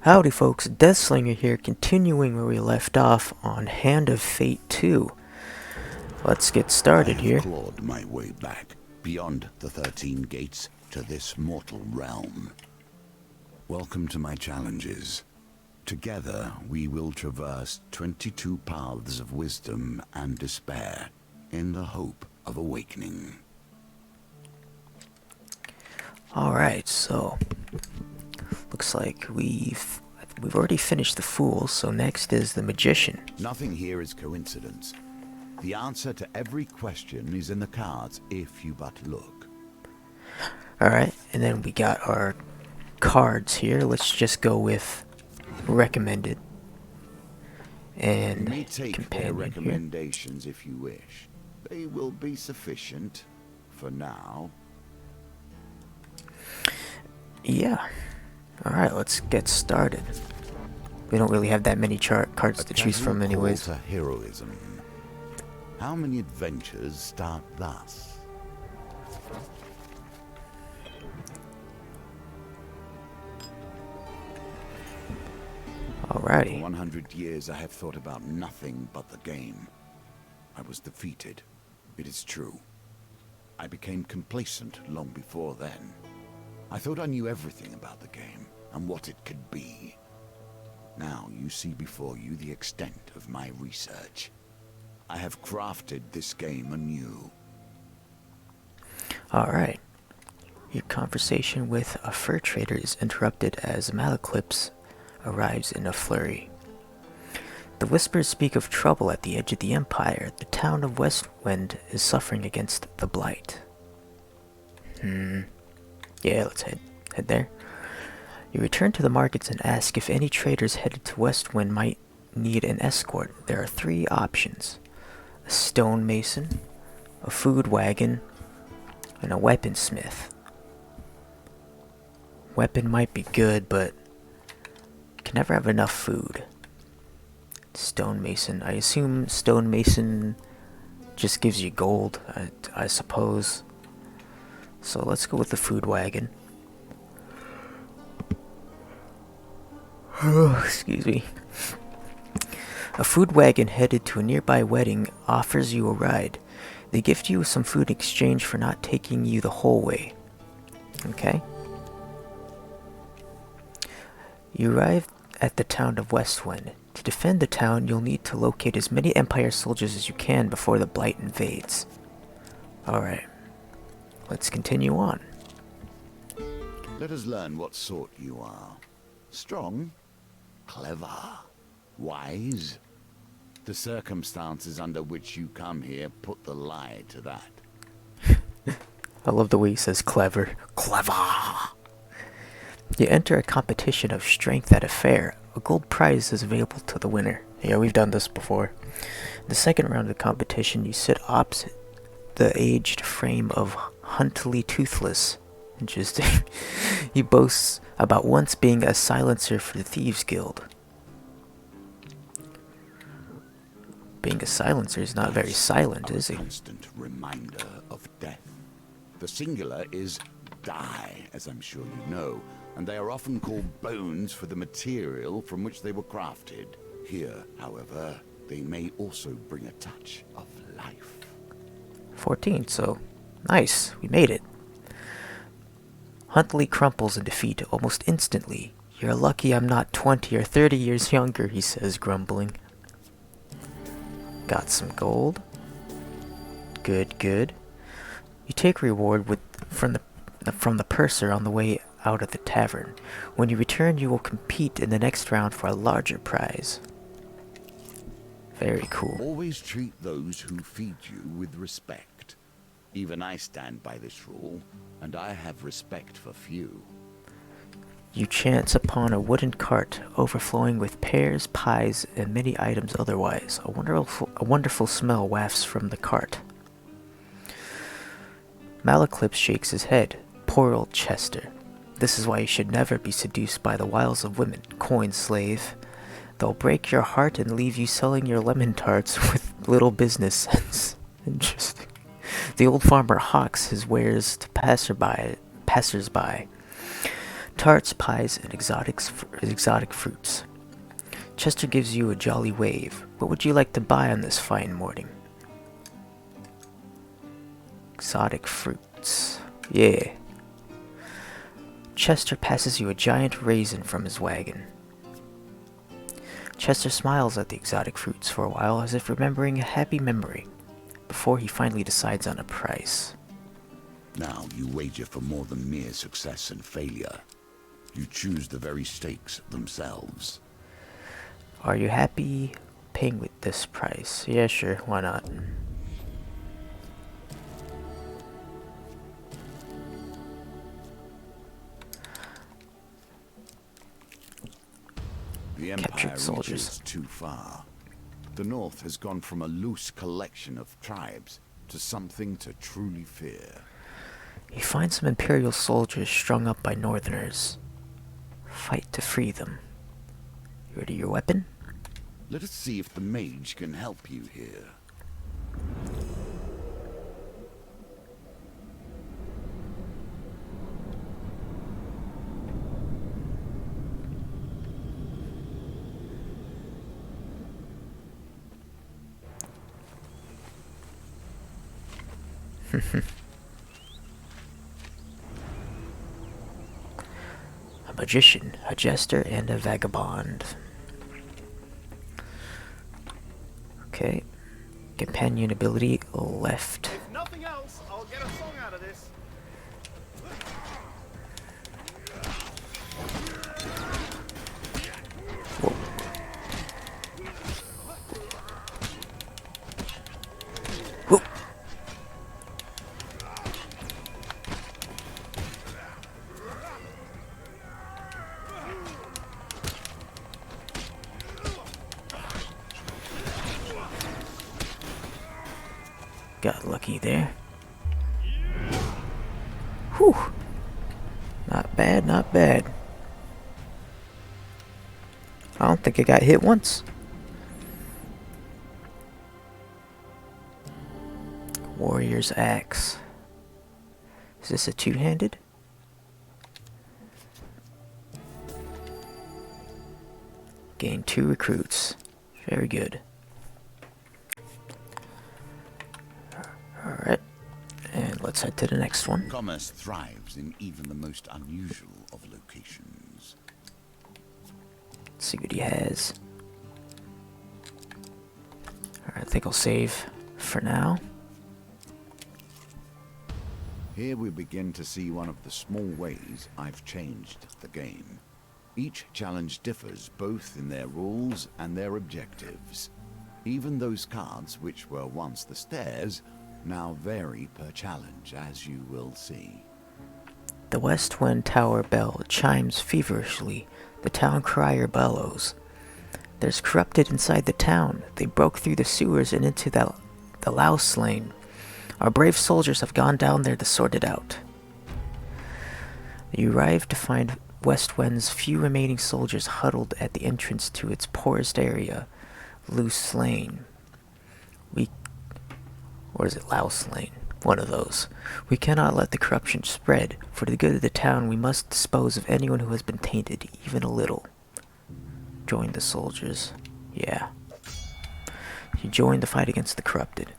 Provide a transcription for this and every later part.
Howdy folks, Deathslinger here, continuing where we left off on Hand of Fate 2. Let's get I started have here. clawed my way back, beyond the 13 gates, to this mortal realm. Welcome to my challenges. Together, we will traverse 22 paths of wisdom and despair, in the hope of awakening. Alright, so looks like we've already finished the Fool, so next is the Magician. Nothing here is coincidence. The answer to every question is in the cards, if you but look. Alright, and then we got our cards here. Let's just go with recommended and You may take their companion here. recommendations if you wish. They will be sufficient for now. Yeah. Alright, let's get started. We don't really have that many cards to choose from anyways. To heroism. How many adventures start thus? Alrighty. For 100 years I have thought about nothing but the game. I was defeated. It is true. I became complacent long before then. I thought I knew everything about the game and what it could be. Now you see before you the extent of my research. I have crafted this game anew. Alright. Your conversation with a fur trader is interrupted as Malaclips arrives in a flurry. The whispers speak of trouble at the edge of the Empire. The town of Westwind is suffering against the Blight. Yeah, let's head there. You return to the markets and ask if any traders headed to Westwind might need an escort. There are 3 options: a stonemason, a food wagon, and a weaponsmith. Weapon might be good, but can never have enough food. Stonemason. I assume stonemason just gives you gold, I suppose. So let's go with the food wagon. Excuse me. A food wagon headed to a nearby wedding offers you a ride. They gift you some food in exchange for not taking you the whole way. Okay. You arrive at the town of Westwind. To defend the town, you'll need to locate as many Empire soldiers as you can before the Blight invades. Alright. Let's continue on. Let us learn what sort you are. Strong? Clever? Wise? The circumstances under which you come here put the lie to that. I love the way he says clever. Clever! You enter a competition of strength at a fair. A gold prize is available to the winner. Yeah, we've done this before. In the second round of the competition, you sit opposite the aged frame of Huntley Toothless. Interesting. He boasts about once being a silencer for the Thieves Guild. Being a silencer is not very silent, is he? A constant reminder of death. The singular is die, as I'm sure you know, and they are often called bones for the material from which they were crafted. Here, however, they may also bring a touch of life. 14, so nice, we made it. Huntley crumples in defeat almost instantly. You're lucky I'm not 20 or 30 years younger, he says, grumbling. Got some gold. Good, good. You take reward from the purser on the way out of the tavern. When you return, you will compete in the next round for a larger prize. Very cool. Always treat those who feed you with respect. Even I stand by this rule, and I have respect for few. You chance upon a wooden cart overflowing with pears, pies, and many items otherwise. A wonderful smell wafts from the cart. Malaclips shakes his head. Poor old Chester. This is why you should never be seduced by the wiles of women, coin slave. They'll break your heart and leave you selling your lemon tarts with little business sense. Interesting. The old farmer hawks his wares to passersby. tarts, pies, and exotic fruits. Chester gives you a jolly wave. What would you like to buy on this fine morning? Exotic fruits. Yeah. Chester passes you a giant raisin from his wagon. Chester smiles at the exotic fruits for a while as if remembering a happy memory, before he finally decides on a price. Now you wager for more than mere success and failure. You choose the very stakes themselves. Are you happy paying with this price? Yeah, sure, why not? The Empire reaches too far. The North has gone from a loose collection of tribes to something to truly fear. You find some Imperial soldiers strung up by Northerners. Fight to free them. You ready your weapon? Let us see if the mage can help you here. A magician, a jester, and a vagabond. Okay. Companion ability left. If nothing else, I'll get a song out of this. Whoa. Whoa. Got lucky there. Whew. Not bad, not bad. I don't think I got hit once. Warrior's Axe. Is this a two-handed? Gain 2 recruits. Very good. Alright. And let's head to the next one. Commerce thrives in even the most unusual of locations. Let's see what he has. Alright, I think I'll save for now. Here we begin to see one of the small ways I've changed the game. Each challenge differs both in their rules and their objectives. Even those cards which were once the stairs now vary per challenge, as you will see. The West Wind Tower bell chimes feverishly. The town crier bellows. There's corrupted inside the town. They broke through the sewers and into the Louse Lane. Our brave soldiers have gone down there to sort it out. You arrive to find West Wind's few remaining soldiers huddled at the entrance to its poorest area, Loose Lane. Or is it Louse Lane? One of those. We cannot let the corruption spread. For the good of the town, we must dispose of anyone who has been tainted, even a little. Join the soldiers. Yeah. You join the fight against the corrupted.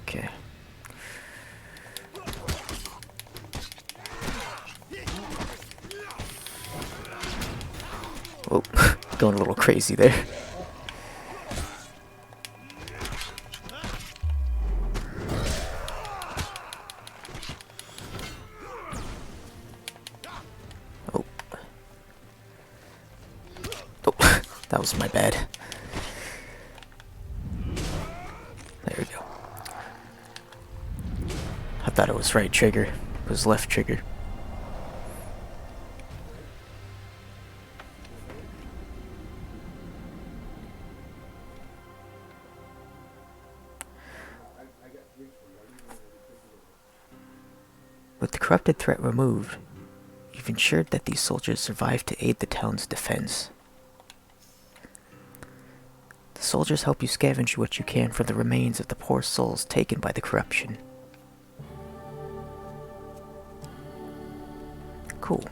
Okay. Oh, going a little crazy there. Oh. Oh, that was my bad. There we go. I thought it was right trigger. It was left trigger. With the corrupted threat removed, you You've ensured that these soldiers survive to aid the town's defense. The soldiers help you scavenge what you can from the remains of the poor souls taken by the corruption. Cool.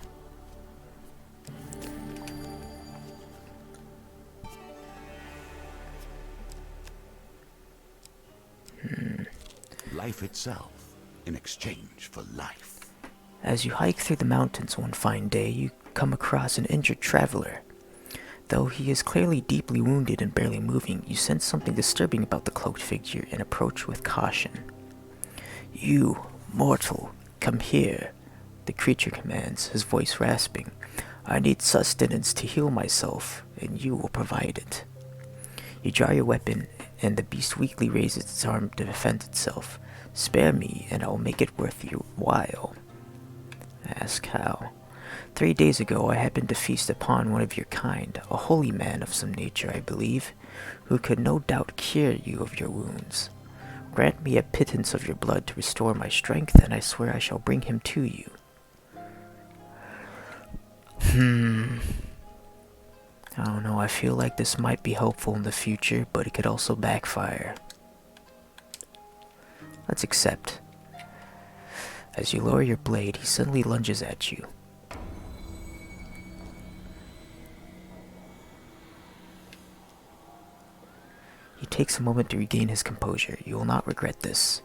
Life itself in exchange for life. As you hike through the mountains one fine day, you come across an injured traveler. Though he is clearly deeply wounded and barely moving, you sense something disturbing about the cloaked figure and approach with caution. "You, mortal, come here," the creature commands, his voice rasping. "I need sustenance to heal myself, and you will provide it." You draw your weapon, and the beast weakly raises its arm to defend itself. "Spare me, and I will make it worth your while." Ask how. 3 days ago I happened to feast upon one of your kind, a holy man of some nature, I believe, who could no doubt cure you of your wounds. Grant me a pittance of your blood to restore my strength, and I swear I shall bring him to you. I don't know, I feel like this might be helpful in the future, but it could also backfire. Let's accept. As you lower your blade, he suddenly lunges at you. He takes a moment to regain his composure. You will not regret this.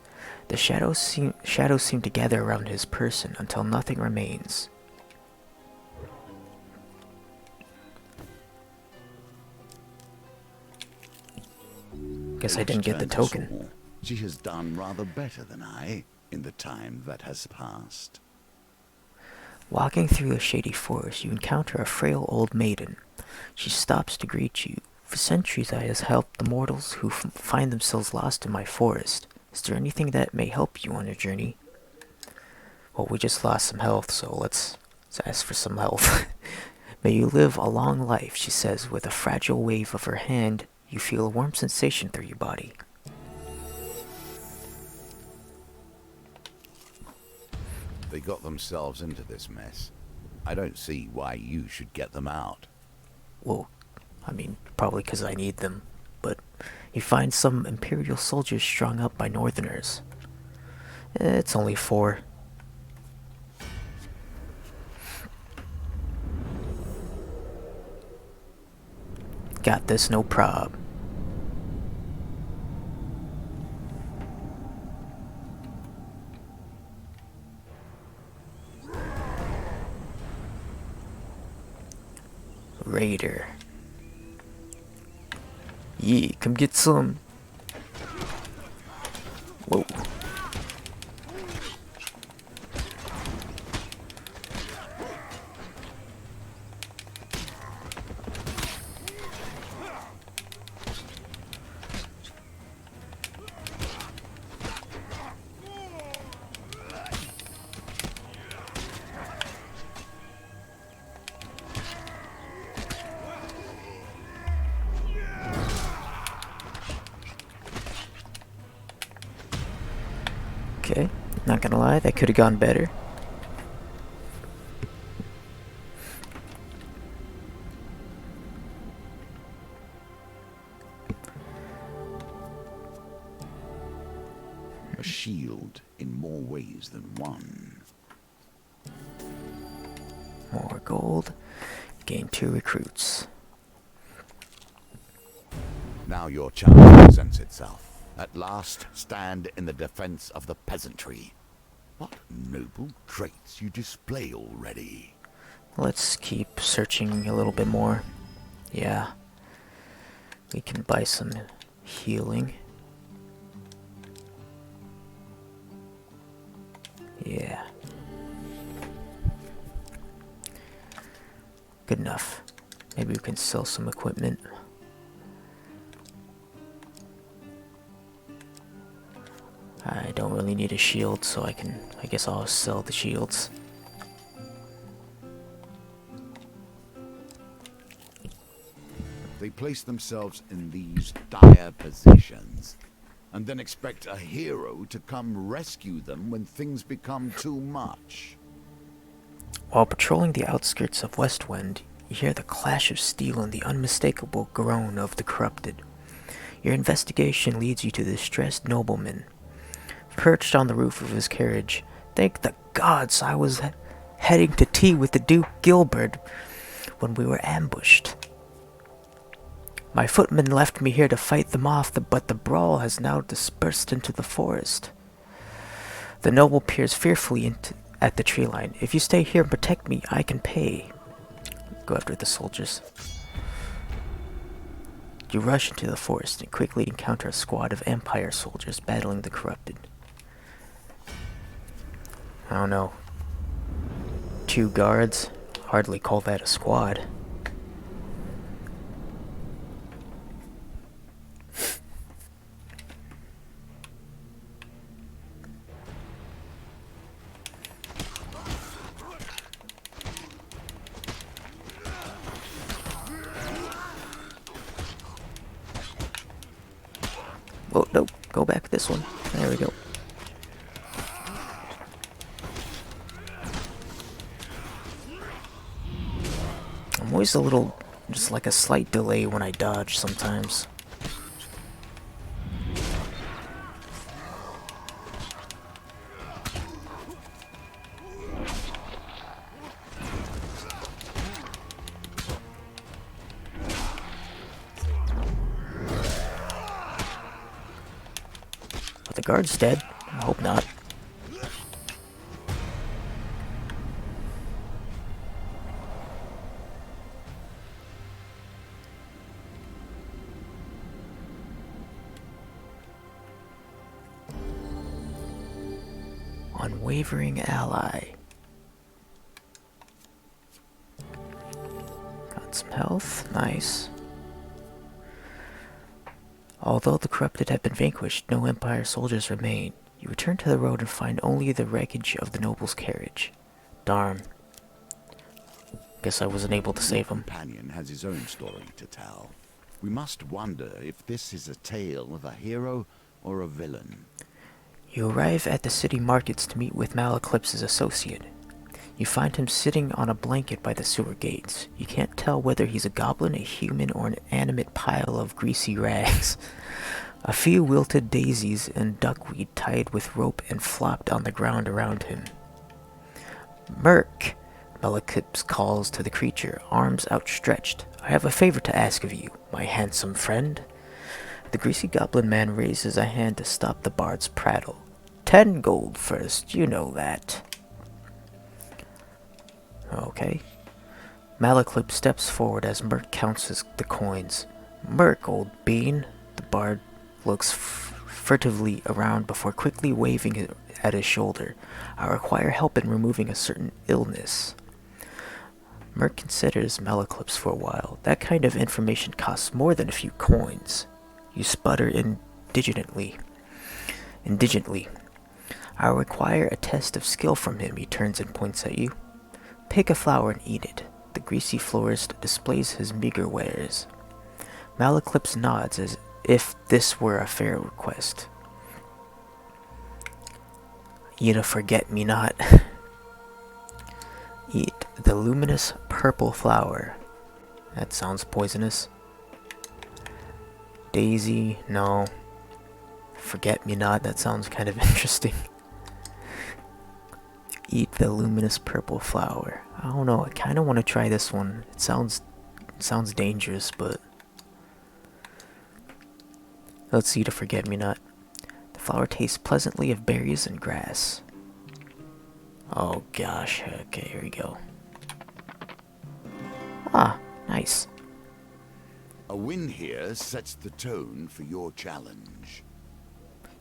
The shadows seem to gather around his person until nothing remains. Guess I didn't get the token. She has done rather better than I in the time that has passed. Walking through a shady forest, you encounter a frail old maiden. She stops to greet you. "For centuries I have helped the mortals who find themselves lost in my forest. Is there anything that may help you on your journey?" Well, we just lost some health, so let's ask for some health. "May you live a long life," she says with a fragile wave of her hand. You feel a warm sensation through your body. They got themselves into this mess. I don't see why you should get them out. Well, I mean, probably because I need them. But you find some Imperial soldiers strung up by Northerners. It's only 4. Got this, no prob. Raider. Yeah, come get some. Whoa. Okay, not gonna lie, that could have gone better. A shield in more ways than one. More gold. Gain 2 recruits. Now your chance presents itself. At last, stand in the defense of the peasantry. What noble traits you display already. Let's keep searching a little bit more. Yeah. We can buy some healing. Yeah. Good enough. Maybe we can sell some equipment. I don't really need a shield, so I guess I'll sell the shields. They place themselves in these dire positions, and then expect a hero to come rescue them when things become too much. While patrolling the outskirts of Westwind, you hear the clash of steel and the unmistakable groan of the corrupted. Your investigation leads you to the distressed nobleman, perched on the roof of his carriage. Thank the gods I was heading to tea with the Duke Gilbert when we were ambushed. My footmen left me here to fight them off, but the brawl has now dispersed into the forest. The noble peers fearfully at the tree line. If you stay here and protect me, I can pay. Go after the soldiers. You rush into the forest and quickly encounter a squad of Empire soldiers battling the corrupted. I don't know. 2 guards? Hardly call that a squad. Oh, no. Go back this one. There we go. I'm always a little, just like a slight delay when I dodge sometimes. But the guard's dead. I hope not. Unwavering ally. Got some health. Nice. Although the corrupted have been vanquished, no Empire soldiers remain. You return to the road and find only the wreckage of the noble's carriage. Darn. Guess I wasn't able to save him. Companion has his own story to tell. We must wonder if this is a tale of a hero or a villain. You arrive at the city markets to meet with Malaclypse's associate. You find him sitting on a blanket by the sewer gates. You can't tell whether he's a goblin, a human, or an animate pile of greasy rags. A few wilted daisies and duckweed tied with rope and flopped on the ground around him. Merc, Malaclypse calls to the creature, arms outstretched. I have a favor to ask of you, my handsome friend. The greasy goblin man raises a hand to stop the bard's prattle. 10 gold first, you know that. Okay. Malaclypse steps forward as Merc counts the coins. Merc, old bean. The bard looks furtively around before quickly waving it at his shoulder. I require help in removing a certain illness. Merc considers Malaclypse for a while. That kind of information costs more than a few coins. You sputter indigently. I require a test of skill from him. He turns and points at you. Pick a flower and eat it. The greasy florist displays his meager wares. Malaclypse nods as if this were a fair request. Eat a forget-me-not. Eat the luminous purple flower. That sounds poisonous. Daisy, no. Forget-me-not, that sounds kind of interesting. Eat the luminous purple flower. I don't know, I kind of want to try this one. It sounds dangerous, but... Let's eat a forget-me-not. The flower tastes pleasantly of berries and grass. Oh gosh, okay, here we go. Ah, nice. A win here sets the tone for your challenge.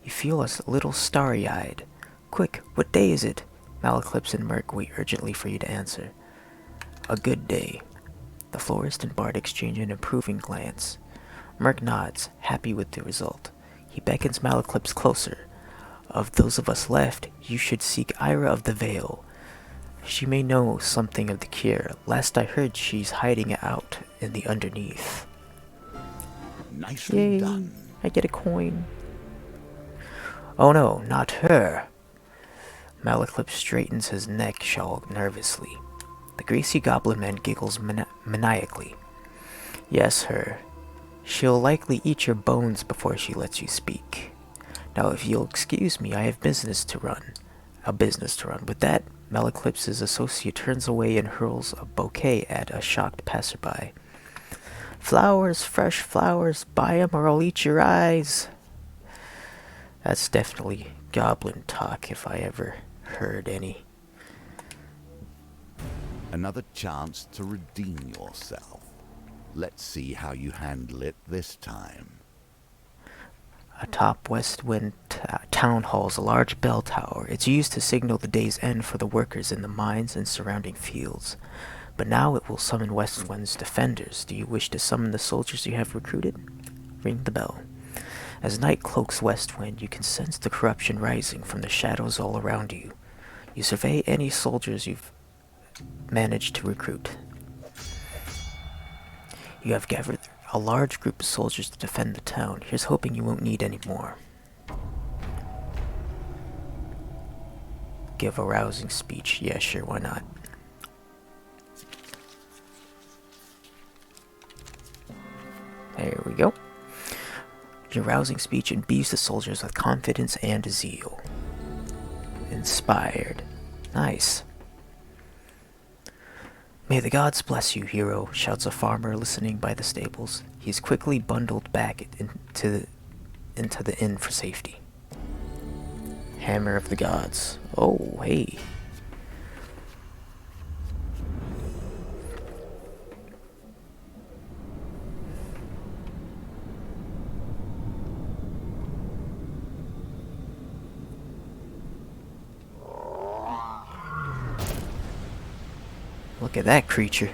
You feel a little starry-eyed. Quick, what day is it? Malaclypse and Merc wait urgently for you to answer. A good day. The florist and bard exchange an approving glance. Merc nods, happy with the result. He beckons Malaclypse closer. Of those of us left, you should seek Ira of the Vale. She may know something of the cure. Last I heard, she's hiding out in the underneath. Nicely Yay, done. I get a coin. Oh no, not her. Malaclypse straightens his neck shawl nervously. The greasy goblin man giggles maniacally. Yes, her. She'll likely eat your bones before she lets you speak. Now, if you'll excuse me, I have business to run. A business to run. With that, Malaclipse's associate turns away and hurls a bouquet at a shocked passerby. Flowers, fresh flowers, buy 'em or I'll eat your eyes. That's definitely goblin talk if I ever heard any. Another chance to redeem yourself. Let's see how you handle it this time. Atop Westwind Town Hall is a large bell tower. It's used to signal the day's end for the workers in the mines and surrounding fields. But now it will summon Westwind's defenders. Do you wish to summon the soldiers you have recruited? Ring the bell. As night cloaks Westwind, you can sense the corruption rising from the shadows all around you. You survey any soldiers you've managed to recruit. You have gathered a large group of soldiers to defend the town. Here's hoping you won't need any more. Give a rousing speech. Yeah, sure, why not? There we go. Your rousing speech imbues the soldiers with confidence and zeal. Inspired. Nice. May the gods bless you, hero, shouts a farmer listening by the stables. He's quickly bundled back into the inn for safety. Hammer of the gods. Oh, hey. Look at that creature.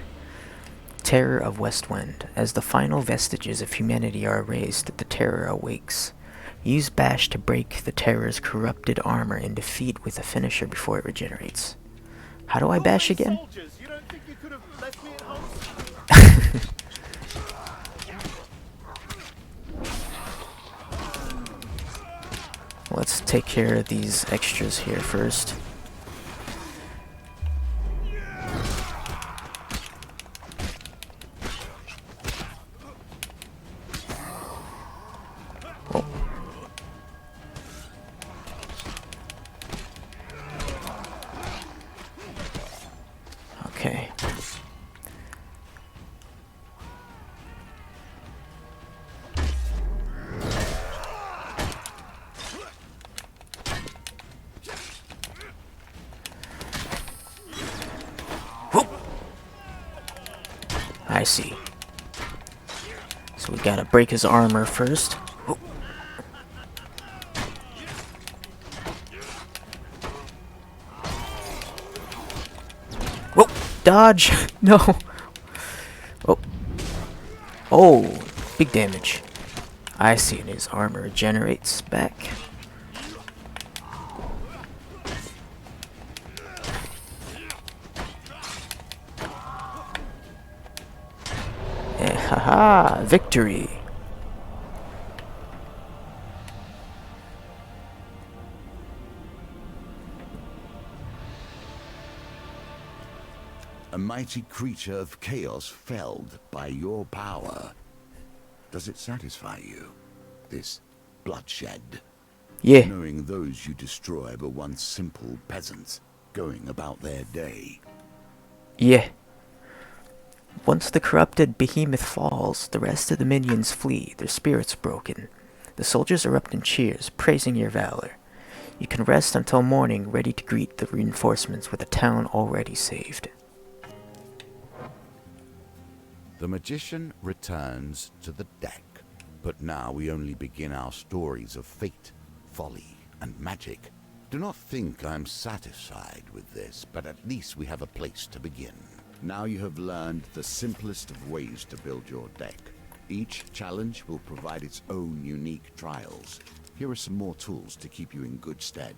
Terror of Westwind. As the final vestiges of humanity are erased, the terror awakes. Use Bash to break the terror's corrupted armor and defeat with a finisher before it regenerates. How do I bash again? Soldiers, you don't think you could have left me at home? Let's take care of these extras here first. Oh. Okay. Whoop. I see. So we gotta break his armor first. Whoop. Whoop. Dodge! No! Oh. Oh, big damage. I see, and his armor regenerates back. Haha, victory! A mighty creature of chaos felled by your power. Does it satisfy you, this bloodshed? Yeah. Knowing those you destroy were once simple peasants, going about their day. Yeah. Once the corrupted behemoth falls, the rest of the minions flee, their spirits broken. The soldiers erupt in cheers, praising your valor. You can rest until morning, ready to greet the reinforcements with a town already saved. The magician returns to the deck, but now we only begin our stories of fate, folly, and magic. Do not think I'm satisfied with this, but at least we have a place to begin. Now you have learned the simplest of ways to build your deck. Each challenge will provide its own unique trials. Here are some more tools to keep you in good stead.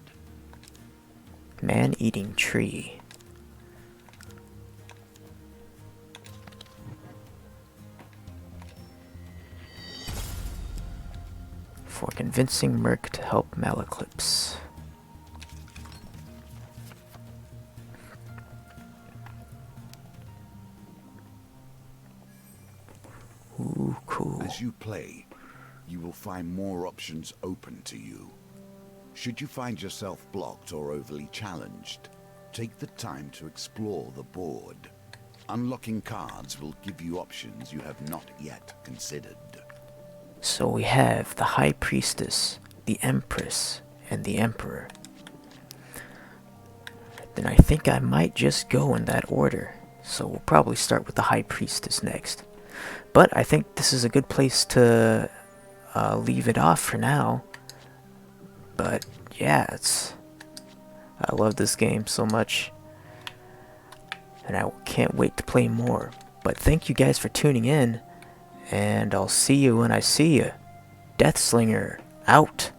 Man-eating tree. For convincing Merc to help Malaclipse. Ooh, cool. As you play, you will find more options open to you. Should you find yourself blocked or overly challenged, take the time to explore the board. Unlocking cards will give you options you have not yet considered. So we have the High Priestess, the Empress, and the Emperor. Then I think I might just go in that order. So we'll probably start with the High Priestess next. But I think this is a good place to leave it off for now. But yeah, I love this game so much. And I can't wait to play more. But thank you guys for tuning in. And I'll see you when I see you. Deathslinger, out.